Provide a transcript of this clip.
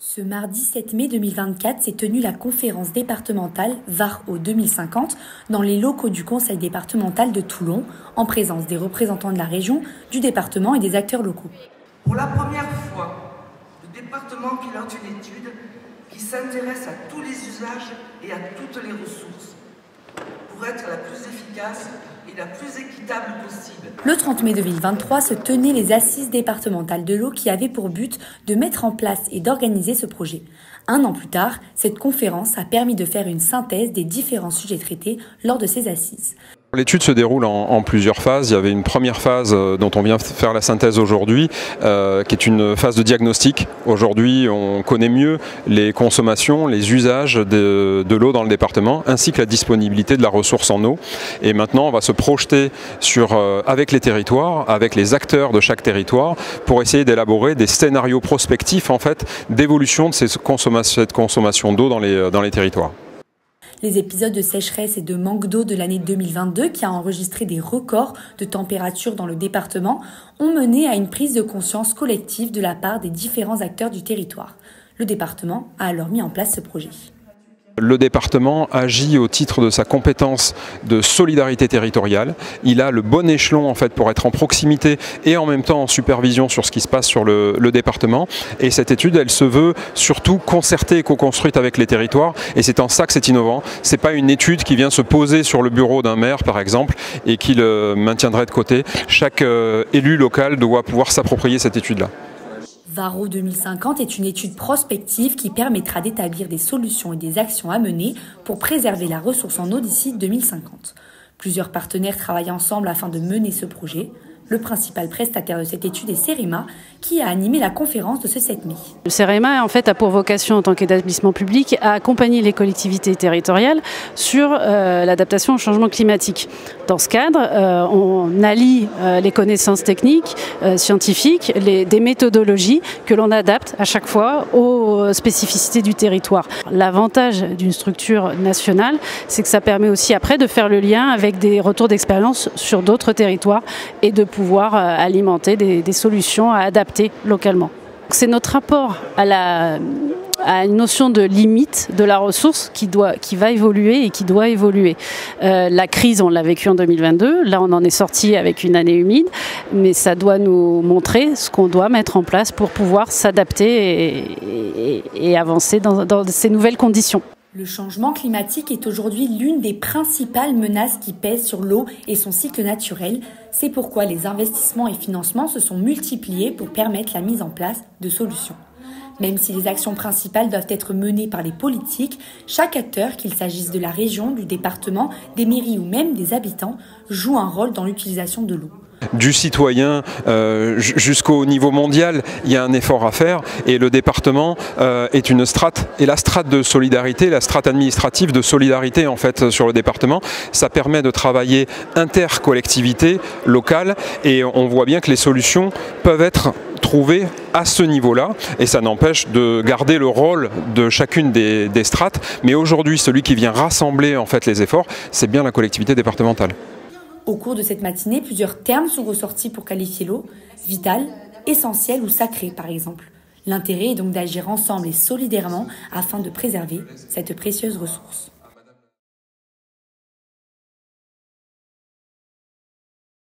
Ce mardi 7 mai 2024 s'est tenue la conférence départementale VAR au 2050 dans les locaux du Conseil départemental de Toulon, en présence des représentants de la région, du département et des acteurs locaux. Pour la première fois, le département pilote une étude qui s'intéresse à tous les usages et à toutes les ressources pour être la plus efficace et la plus équitable possible. Le 30 mai 2023 se tenaient les assises départementales de l'eau qui avaient pour but de mettre en place et d'organiser ce projet. Un an plus tard, cette conférence a permis de faire une synthèse des différents sujets traités lors de ces assises. L'étude se déroule en plusieurs phases. Il y avait une première phase dont on vient faire la synthèse aujourd'hui, qui est une phase de diagnostic. Aujourd'hui, on connaît mieux les consommations, les usages de l'eau dans le département, ainsi que la disponibilité de la ressource en eau. Et maintenant, on va se projeter avec les territoires, avec les acteurs de chaque territoire, pour essayer d'élaborer des scénarios prospectifs en fait, d'évolution de cette consommation d'eau dans les territoires. Les épisodes de sécheresse et de manque d'eau de l'année 2022, qui a enregistré des records de température dans le département, ont mené à une prise de conscience collective de la part des différents acteurs du territoire. Le département a alors mis en place ce projet. Le département agit au titre de sa compétence de solidarité territoriale. Il a le bon échelon en fait, pour être en proximité et en même temps en supervision sur ce qui se passe sur le département. Et cette étude, elle se veut surtout concertée et co-construite avec les territoires. Et c'est en ça que c'est innovant. Ce n'est pas une étude qui vient se poser sur le bureau d'un maire, par exemple, et qui le maintiendrait de côté. Chaque élu local doit pouvoir s'approprier cette étude-là. VAR au 2050 est une étude prospective qui permettra d'établir des solutions et des actions à mener pour préserver la ressource en eau d'ici 2050. Plusieurs partenaires travaillent ensemble afin de mener ce projet. Le principal prestataire de cette étude est Cerema, qui a animé la conférence de ce 7 mai. Le Cerema, en fait, a pour vocation, en tant qu'établissement public, à accompagner les collectivités territoriales sur l'adaptation au changement climatique. Dans ce cadre, on allie les connaissances techniques, scientifiques, des méthodologies que l'on adapte à chaque fois aux spécificités du territoire. L'avantage d'une structure nationale, c'est que ça permet aussi après de faire le lien avec des retours d'expérience sur d'autres territoires et de pouvoir alimenter des solutions à adapter localement. C'est notre rapport à une notion de limite de la ressource qui va évoluer et qui doit évoluer. La crise, on l'a vécue en 2022, là on en est sorti avec une année humide, mais ça doit nous montrer ce qu'on doit mettre en place pour pouvoir s'adapter et avancer dans ces nouvelles conditions. Le changement climatique est aujourd'hui l'une des principales menaces qui pèsent sur l'eau et son cycle naturel. C'est pourquoi les investissements et financements se sont multipliés pour permettre la mise en place de solutions. Même si les actions principales doivent être menées par les politiques, chaque acteur, qu'il s'agisse de la région, du département, des mairies ou même des habitants, joue un rôle dans l'utilisation de l'eau. Du citoyen jusqu'au niveau mondial, il y a un effort à faire et le département est une strate. Et la strate de solidarité, la strate administrative de solidarité en fait sur le département, ça permet de travailler intercollectivité locale et on voit bien que les solutions peuvent être trouvées à ce niveau-là et ça n'empêche de garder le rôle de chacune des strates. Mais aujourd'hui, celui qui vient rassembler en fait les efforts, c'est bien la collectivité départementale. Au cours de cette matinée, plusieurs termes sont ressortis pour qualifier l'eau, vitale, essentielle ou sacrée par exemple. L'intérêt est donc d'agir ensemble et solidairement afin de préserver cette précieuse ressource.